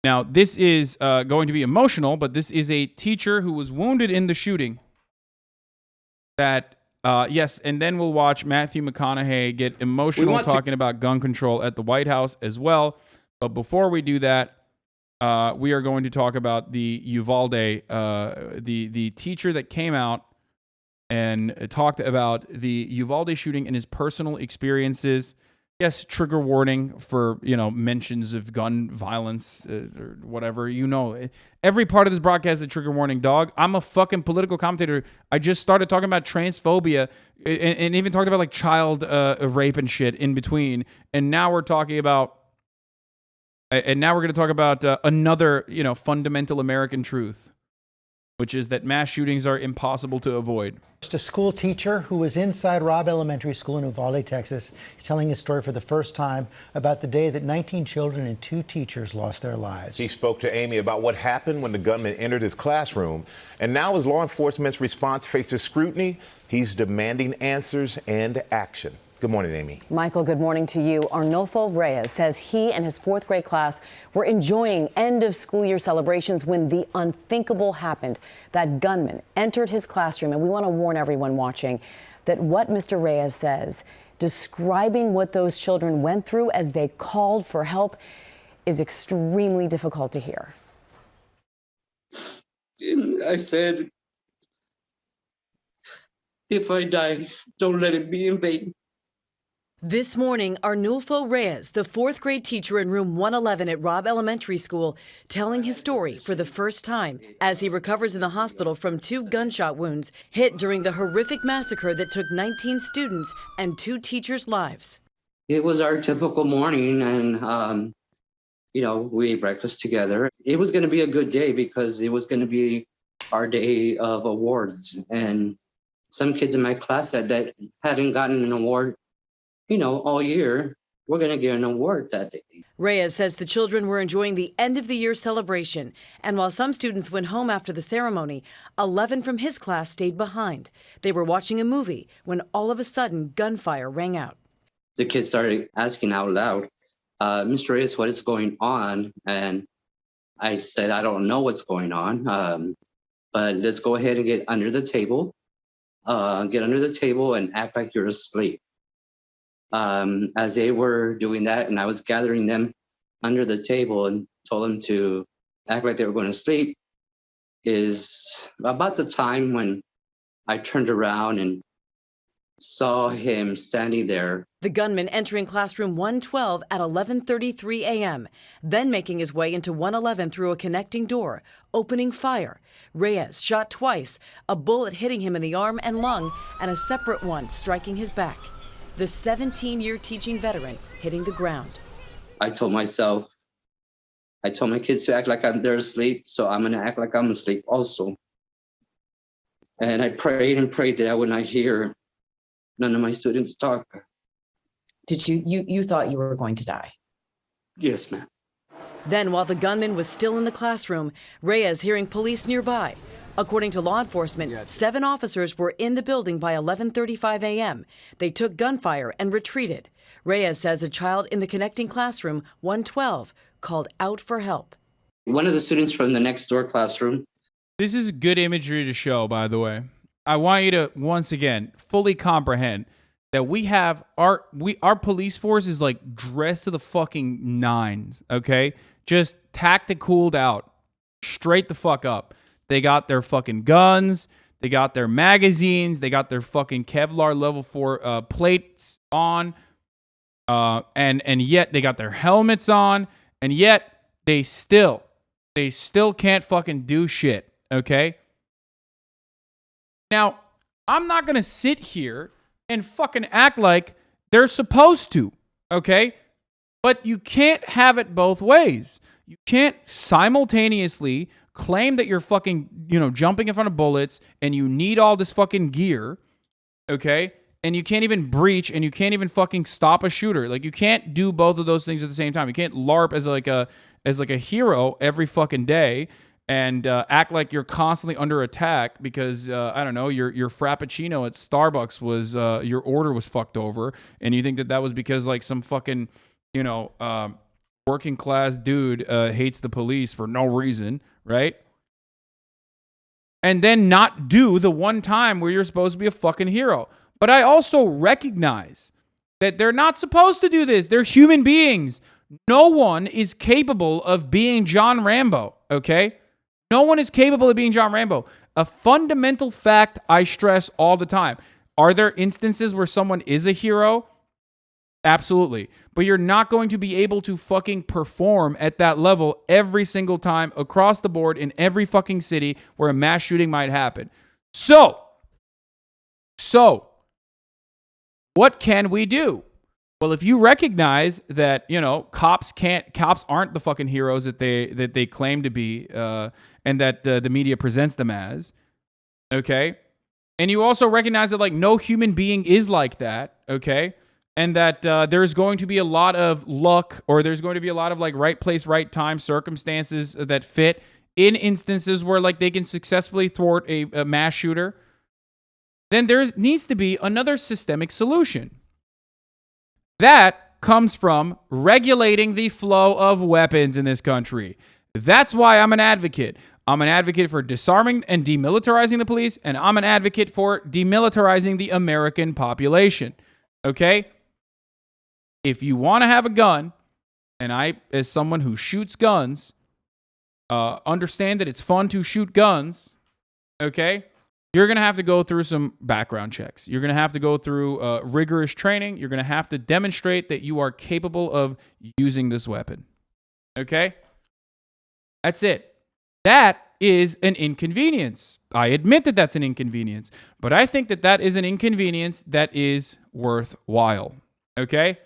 Now, this is going to be emotional, but this is a teacher who was wounded in the shooting. That, yes, and then we'll watch Matthew McConaughey get emotional talking about gun control at the White House as well. But before we do that, we are going to talk about the Uvalde, the teacher that came out and talked about the Uvalde shooting and his personal experiences. Yes, trigger warning for, mentions of gun violence or whatever. Every part of this broadcast is a trigger warning, dog. I'm a fucking political commentator. I just started talking about transphobia and even talked about like child rape and shit in between. And now we're talking about, going to talk about another, fundamental American truth, which is that mass shootings are impossible to avoid. A school teacher who was inside Robb Elementary School in Uvalde, Texas. He's telling his story for the first time about the day that 19 children and 2 teachers lost their lives. He spoke to Amy about what happened when the gunman entered his classroom. And now as law enforcement's response faces scrutiny, he's demanding answers and action. Good morning, Amy. Michael, good morning to you. Arnulfo Reyes says he and his 4th grade class were enjoying end of school year celebrations when the unthinkable happened. That gunman entered his classroom, and we want to warn everyone watching that what Mr. Reyes says, describing what those children went through as they called for help, is extremely difficult to hear. I said, if I die, don't let it be in vain. This morning, Arnulfo Reyes, the 4th grade teacher in room 111 at Robb Elementary School, telling his story for the first time as he recovers in the hospital from 2 gunshot wounds hit during the horrific massacre that took 19 students and 2 teachers' lives. It was our typical morning, and, we ate breakfast together. It was going to be a good day because it was going to be our day of awards. And some kids in my class that hadn't gotten an award all year, we're going to get an award that day. Reyes says the children were enjoying the end of the year celebration. And while some students went home after the ceremony, 11 from his class stayed behind. They were watching a movie when all of a sudden gunfire rang out. The kids started asking out loud, Mr. Reyes, what is going on? And I said, I don't know what's going on, but let's go ahead and get under the table. Get under the table and act like you're asleep. As they were doing that, and I was gathering them under the table and told them to act like they were going to sleep, is about the time when I turned around and saw him standing there. The gunman entering classroom 112 at 11:33 a.m., then making his way into 111 through a connecting door, opening fire. Reyes shot twice, a bullet hitting him in the arm and lung, and a separate one striking his back. The 17-year teaching veteran hitting the ground. I told my kids to act like they're asleep, so I'm going to act like I'm asleep also. And I prayed and prayed that I would not hear none of my students talk. Did you thought you were going to die? Yes, ma'am. Then, while the gunman was still in the classroom, Reyes hearing police nearby. According to law enforcement, 7 officers were in the building by 11:35 a.m. They took gunfire and retreated. Reyes says a child in the connecting classroom, 112, called out for help. One of the students from the next door classroom. This is good imagery to show, by the way. I want you to, once again, fully comprehend that we have our police force is like dressed to the fucking nines, okay? Just tacticaled out, straight the fuck up. They got their fucking guns. They got their magazines. They got their fucking Kevlar level 4 plates on. And yet they got their helmets on. And yet they still can't fucking do shit. Okay? Now, I'm not going to sit here and fucking act like they're supposed to. Okay? But you can't have it both ways. You can't simultaneously claim that you're fucking, jumping in front of bullets and you need all this fucking gear, okay? And you can't even breach and you can't even fucking stop a shooter. Like, you can't do both of those things at the same time. You can't LARP as a hero every fucking day and act like you're constantly under attack because, I don't know, your Frappuccino at Starbucks was, your order was fucked over and you think that was because, like, some fucking, working class dude hates the police for no reason, right? And then not do the one time where you're supposed to be a fucking hero. But I also recognize that they're not supposed to do this. They're human beings. No one is capable of being John Rambo, okay? No one is capable of being John Rambo. A fundamental fact I stress all the time. Are there instances where someone is a hero? Absolutely. But you're not going to be able to fucking perform at that level every single time across the board in every fucking city where a mass shooting might happen. So, what can we do? Well, if you recognize that, you know, cops aren't the fucking heroes that they claim to be, and that the media presents them as, okay? And you also recognize that, like, no human being is like that, okay? And that there's going to be a lot of luck, or there's going to be a lot of, like, right place, right time circumstances that fit in instances where, like, they can successfully thwart a mass shooter. Then there needs to be another systemic solution. That comes from regulating the flow of weapons in this country. That's why I'm an advocate. I'm an advocate for disarming and demilitarizing the police, and I'm an advocate for demilitarizing the American population. Okay? If you want to have a gun, and I, as someone who shoots guns, understand that it's fun to shoot guns, okay? You're going to have to go through some background checks. You're going to have to go through rigorous training. You're going to have to demonstrate that you are capable of using this weapon. Okay? That's it. That is an inconvenience. I admit that that's an inconvenience, but I think that that is an inconvenience that is worthwhile. Okay?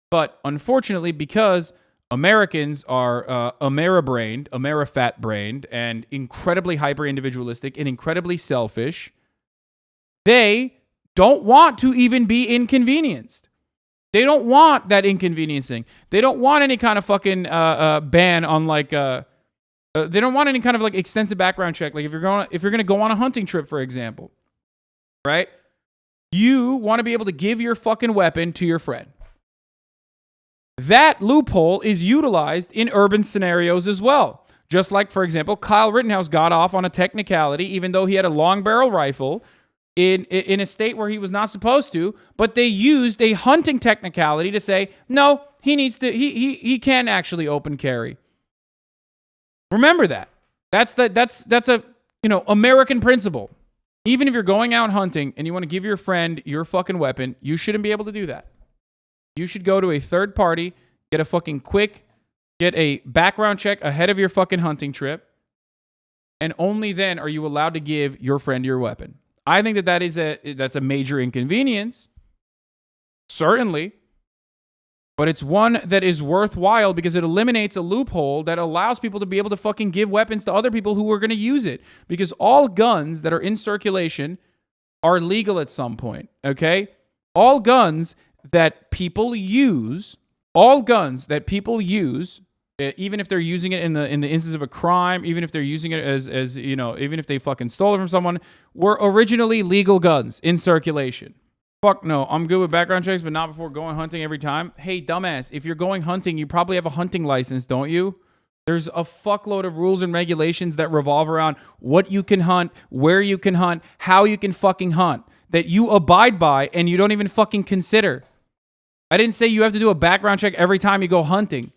But unfortunately, because Americans are Amerifat-brained, and incredibly hyper-individualistic and incredibly selfish, they don't want to even be inconvenienced. They don't want that inconveniencing. They don't want any kind of fucking ban on, like, they don't want any kind of, like, extensive background check. Like, if you're going to go on a hunting trip, for example, right? You want to be able to give your fucking weapon to your friend. That loophole is utilized in urban scenarios as well. Just like, for example, Kyle Rittenhouse got off on a technicality, even though he had a long barrel rifle in a state where he was not supposed to, but they used a hunting technicality to say, no, he can actually open carry. Remember that. That's a, you know, American principle. Even if you're going out hunting and you want to give your friend your fucking weapon, you shouldn't be able to do that. You should go to a third party, get a background check ahead of your fucking hunting trip, and only then are you allowed to give your friend your weapon. I think that's a major inconvenience, certainly, but it's one that is worthwhile because it eliminates a loophole that allows people to be able to fucking give weapons to other people who are going to use it, because all guns that are in circulation are legal at some point, okay? All guns that people use, even if they're using it in the instance of a crime, even if they're using it as you know, even if they fucking stole it from someone, were originally legal guns in circulation. Fuck no, I'm good with background checks, but not before going hunting every time. Hey, dumbass, if you're going hunting, you probably have a hunting license, don't you? There's a fuckload of rules and regulations that revolve around what you can hunt, where you can hunt, how you can fucking hunt, that you abide by and you don't even fucking consider. I didn't say you have to do a background check every time you go hunting.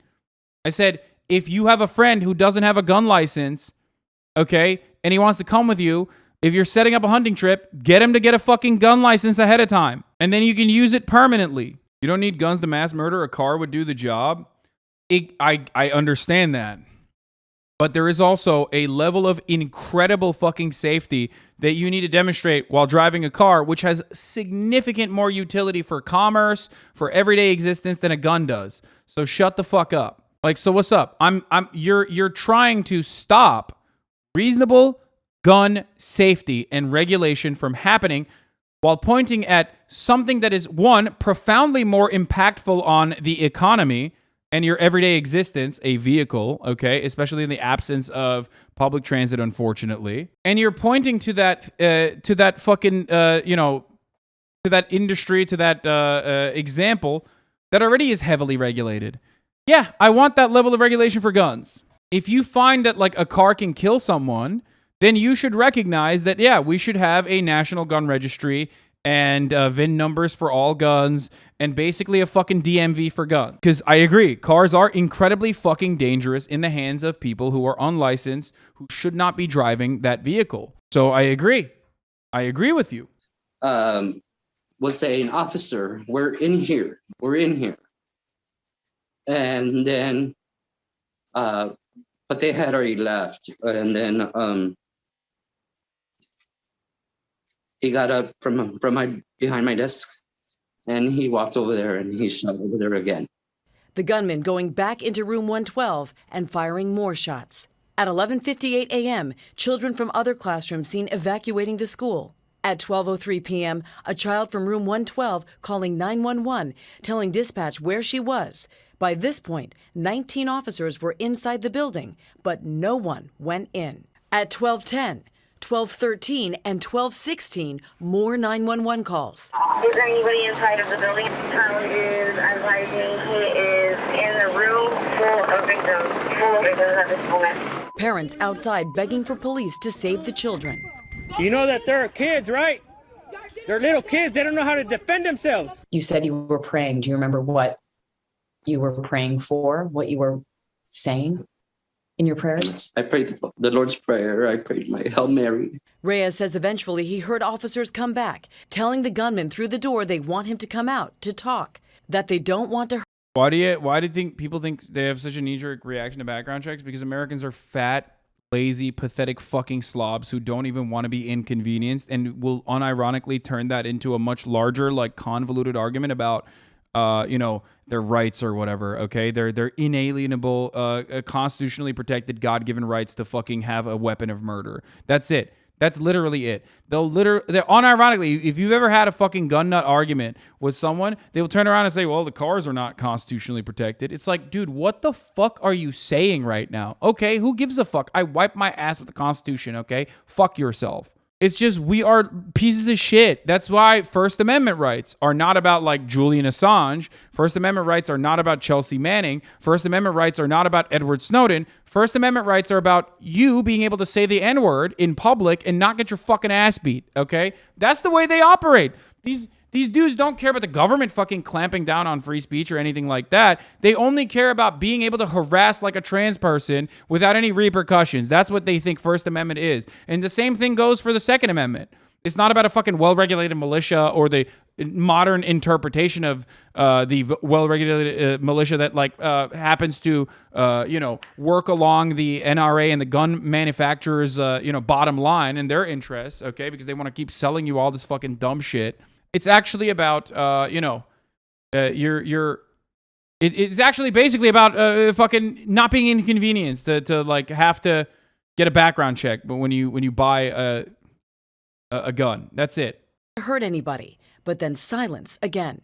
I said, if you have a friend who doesn't have a gun license, okay, and he wants to come with you, if you're setting up a hunting trip, get him to get a fucking gun license ahead of time. And then you can use it permanently. You don't need guns to mass murder. A car would do the job. I understand that. But there is also a level of incredible fucking safety that you need to demonstrate while driving a car, which has significant more utility for commerce, for everyday existence than a gun does. So shut the fuck up. Like, so what's up? You're trying to stop reasonable gun safety and regulation from happening while pointing at something that is, one, profoundly more impactful on the economy and your everyday existence, a vehicle, okay, especially in the absence of public transit, unfortunately. And you're pointing to that fucking, to that industry, to that example that already is heavily regulated. Yeah, I want that level of regulation for guns. If you find that like a car can kill someone, then you should recognize that, yeah, we should have a national gun registry and VIN numbers for all guns and basically a fucking DMV for guns. Because I agree, cars are incredibly fucking dangerous in the hands of people who are unlicensed, who should not be driving that vehicle. So I agree. I agree with you. Was saying, officer, we're in here. We're in here. And then, but they had already left. And then he got up from behind my desk, and he walked over there and he shot over there again. The gunman going back into room 112 and firing more shots. At 11:58 a.m., children from other classrooms seen evacuating the school. At 12:03 p.m., a child from room 112 calling 911, telling dispatch where she was. By this point, 19 officers were inside the building, but no one went in. At 12:10, 12:13, and 12:16, more 911 calls. Is there anybody inside of the building? Tom is advising he is in the room full of victims at this moment. Parents outside begging for police to save the children. You know that they're kids, right? They're little kids. They don't know how to defend themselves. You said you were praying. Do you remember what you were praying for? What you were saying in your prayers? I prayed the Lord's Prayer. I prayed my Hail Mary. Reyes says eventually he heard officers come back, telling the gunman through the door they want him to come out to talk, that they don't want to hurt. Why do you people think they have such a knee-jerk reaction to background checks? Because Americans are fat, lazy, pathetic fucking slobs who don't even want to be inconvenienced and will unironically turn that into a much larger, like, convoluted argument about, their rights or whatever, okay? They're inalienable, constitutionally protected, God-given rights to fucking have a weapon of murder. That's it. That's literally it. They're unironically, if you've ever had a fucking gun nut argument with someone, they'll turn around and say, well, the cars are not constitutionally protected. It's like, dude, what the fuck are you saying right now? Okay, who gives a fuck? I wipe my ass with the Constitution, okay? Fuck yourself. It's just, we are pieces of shit. That's why First Amendment rights are not about like Julian Assange. First Amendment rights are not about Chelsea Manning. First Amendment rights are not about Edward Snowden. First Amendment rights are about you being able to say the N-word in public and not get your fucking ass beat, okay? That's the way they operate. These dudes don't care about the government fucking clamping down on free speech or anything like that. They only care about being able to harass like a trans person without any repercussions. That's what they think First Amendment is. And the same thing goes for the Second Amendment. It's not about a fucking well-regulated militia or the modern interpretation of the well-regulated militia that like happens to work along the NRA and the gun manufacturers bottom line and their interests, okay? Because they want to keep selling you all this fucking dumb shit. It's actually about, it's actually basically about fucking not being inconvenienced to like have to get a background check. But when you buy a gun, that's it. Hurt anybody, but then silence again.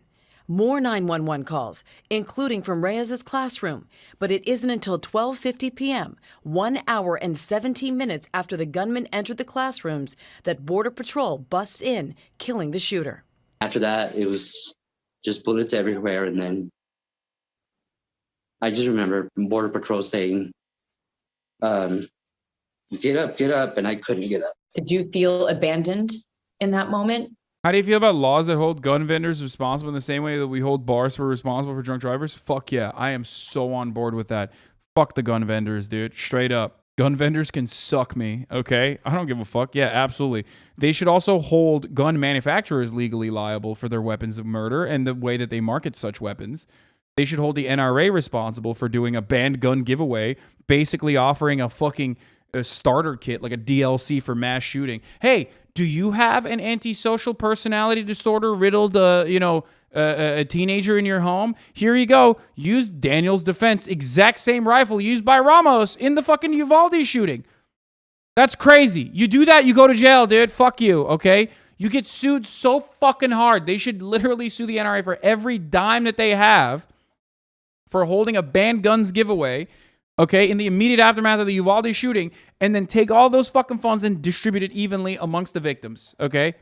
More 911 calls, including from Reyes's classroom. But it isn't until 12:50 p.m., 1 hour and 17 minutes after the gunman entered the classrooms, that Border Patrol busts in, killing the shooter. After that, it was just bullets everywhere. And then I just remember Border Patrol saying, get up. And I couldn't get up. Did you feel abandoned in that moment? How do you feel about laws that hold gun vendors responsible in the same way that we hold bars for responsible for drunk drivers? Fuck yeah. I am so on board with that. Fuck the gun vendors, dude. Straight up. Gun vendors can suck me, okay? I don't give a fuck. Yeah, absolutely. They should also hold gun manufacturers legally liable for their weapons of murder and the way that they market such weapons. They should hold the NRA responsible for doing a banned gun giveaway, basically offering a fucking starter kit, like a DLC for mass shooting. Hey, do you have an antisocial personality disorder riddled, a teenager in your home? Here you go. Use Daniel's defense, exact same rifle used by Ramos in the fucking Uvalde shooting. That's crazy. You do that, you go to jail, dude. Fuck you, okay? You get sued so fucking hard. They should literally sue the NRA for every dime that they have for holding a banned guns giveaway, okay, in the immediate aftermath of the Uvalde shooting, and then take all those fucking funds and distribute it evenly amongst the victims, okay?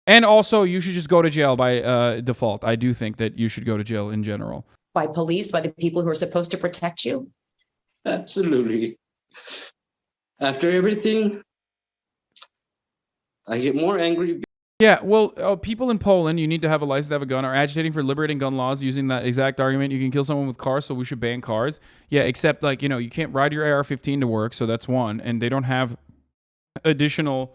And also, you should just go to jail by default. I do think that you should go to jail in general. by police, by the people who are supposed to protect you? Absolutely. After everything, I get more angry. Yeah, well, people in Poland, you need to have a license to have a gun, are agitating for liberating gun laws using that exact argument. You can kill someone with cars, so we should ban cars. Yeah, except, like, you know, you can't ride your AR-15 to work, so that's one. And they don't have additional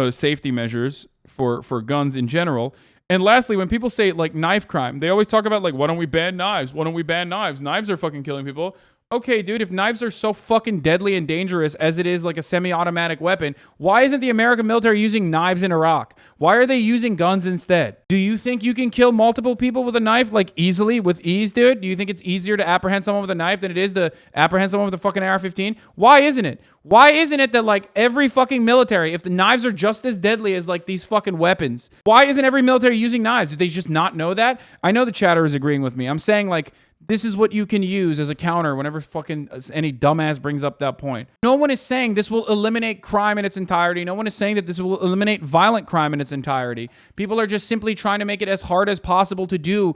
safety measures for guns in general. And lastly, when people say, like, knife crime, they always talk about, like, why don't we ban knives? Why don't we ban knives? Knives are fucking killing people. Okay, dude, if knives are so fucking deadly and dangerous as it is like a semi-automatic weapon, why isn't the American military using knives in Iraq? Why are they using guns instead? Do you think you can kill multiple people with a knife, like, easily, with ease, dude? Do you think it's easier to apprehend someone with a knife than it is to apprehend someone with a fucking AR-15? Why isn't it? Why isn't it that, like, every fucking military, if the knives are just as deadly as, like, these fucking weapons, why isn't every military using knives? Do they just not know that? I know the chatter is agreeing with me. I'm saying, like, this is what you can use as a counter whenever fucking any dumbass brings up that point. No one is saying this will eliminate crime in its entirety. No one is saying that this will eliminate violent crime in its entirety. People are just simply trying to make it as hard as possible to do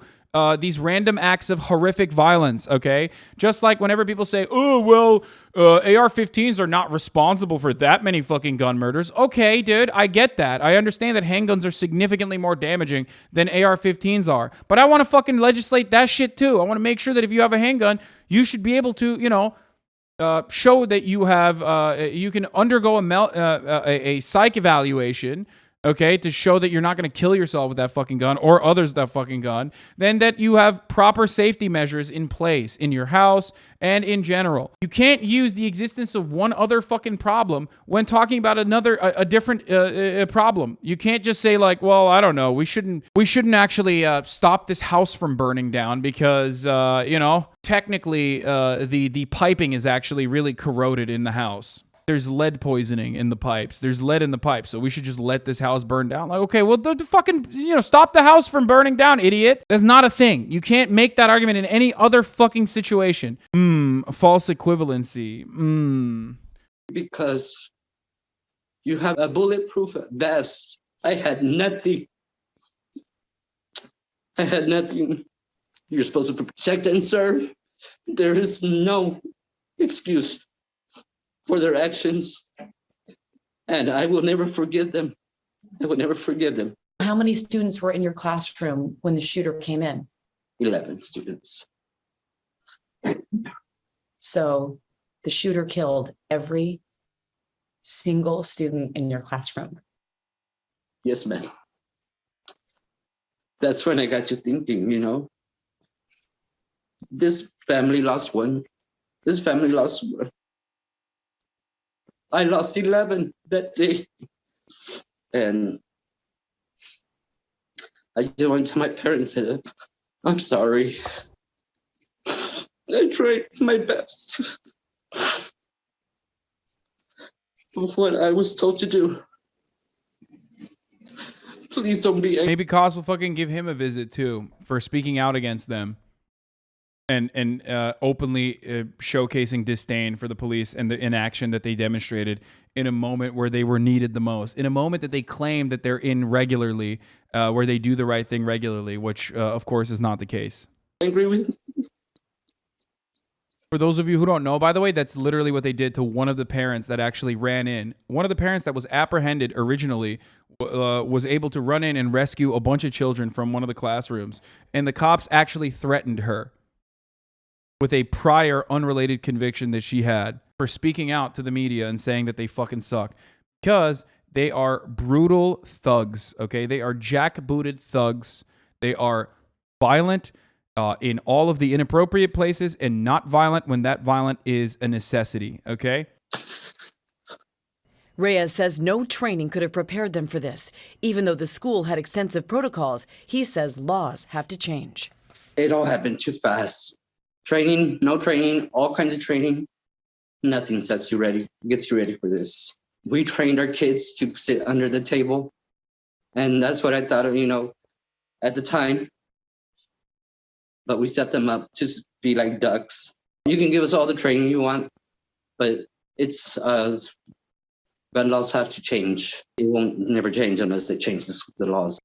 these random acts of horrific violence, okay? Just like whenever people say, oh, well, AR-15s are not responsible for that many fucking gun murders. Okay, dude, I get that. I understand that handguns are significantly more damaging than AR-15s are. But I want to fucking legislate that shit too. I want to make sure that if you have a handgun, you should be able to, you know, show that you have, you can undergo a psych evaluation, okay, to show that you're not going to kill yourself with that fucking gun or others with that fucking gun, then that you have proper safety measures in place in your house and in general. You can't use the existence of one other fucking problem when talking about a different problem. You can't just say, like, well, I don't know, we shouldn't actually stop this house from burning down because, you know, technically the piping is actually really corroded in the house. There's lead poisoning in the pipes. There's lead in the pipes, so we should just let this house burn down. Like, okay, well, the fucking, you know, stop the house from burning down, idiot. That's not a thing. You can't make that argument in any other fucking situation. False equivalency. Because you have a bulletproof vest. I had nothing. I had nothing. You're supposed to protect and serve. There is no excuse for their actions, and I will never forgive them. I will never forgive them. How many students were in your classroom when the shooter came in? 11 students. So the shooter killed every single student in your classroom. Yes, ma'am. That's when I got you thinking, you know, this family lost one. This family lost one. I lost 11 that day. And I just went to my parents and said, I'm sorry. I tried my best. Of what I was told to do. Please don't be angry. Maybe Cos will fucking give him a visit too for speaking out against them. And openly showcasing disdain for the police and the inaction that they demonstrated in a moment where they were needed the most, in a moment that they claim that they're in regularly, where they do the right thing regularly, which of course is not the case. I agree with you. For those of you who don't know, by the way, that's literally what they did to one of the parents that actually ran in. One of the parents that was apprehended originally was able to run in and rescue a bunch of children from one of the classrooms, and the cops actually threatened her with a prior unrelated conviction that she had for speaking out to the media and saying that they fucking suck, because they are brutal thugs, okay? They are jackbooted thugs. They are violent in all of the inappropriate places and not violent when that violent is a necessity, okay? Reyes says no training could have prepared them for this. Even though the school had extensive protocols, he says laws have to change. It all happened too fast. Training, no training, all kinds of training. Nothing gets you ready for this. We trained our kids to sit under the table. And that's what I thought of, you know, at the time. But we set them up to be like ducks. You can give us all the training you want, but it's gun laws have to change. It won't never change unless they change the laws.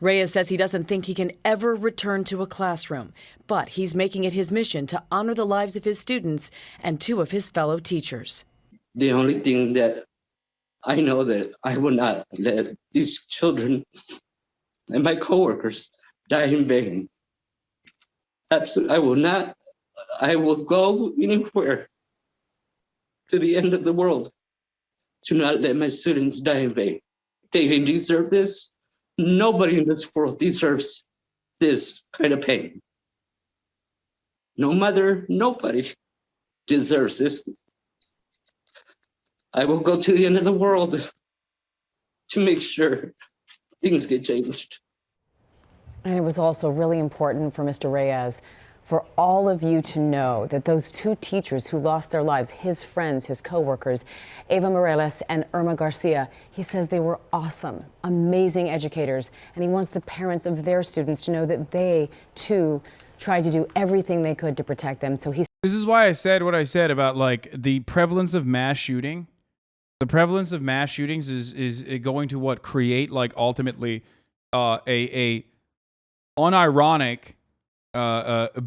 Reyes says he doesn't think he can ever return to a classroom, but he's making it his mission to honor the lives of his students and 2 of his fellow teachers. The only thing that I know that I will not let these children and my coworkers die in vain. Absolutely, I will not. I will go anywhere to the end of the world to not let my students die in vain. They didn't deserve this. Nobody in this world deserves this kind of pain. No mother, nobody deserves this. I will go to the end of the world to make sure things get changed. And it was also really important for Mr. Reyes for all of you to know that those 2 teachers who lost their lives, his friends, his co-workers, Eva Morales and Irma Garcia, he says they were awesome, amazing educators, and he wants the parents of their students to know that they, too, tried to do everything they could to protect them. So This is why I said what I said about, like, the prevalence of mass shooting. The prevalence of mass shootings is going to what create, like, ultimately a unironic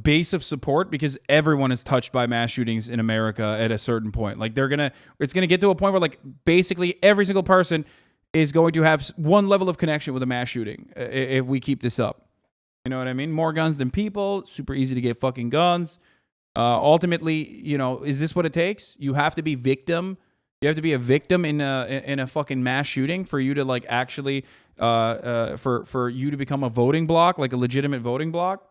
base of support, because everyone is touched by mass shootings in America at a certain point. Like, it's gonna get to a point where, like, basically every single person is going to have one level of connection with a mass shooting if we keep this up. You know what I mean? More guns than people. Super easy to get fucking guns. Ultimately, you know, is this what it takes? You have to be victim. You have to be a victim in a fucking mass shooting for you to, like, actually for you to become a voting bloc, like a legitimate voting bloc.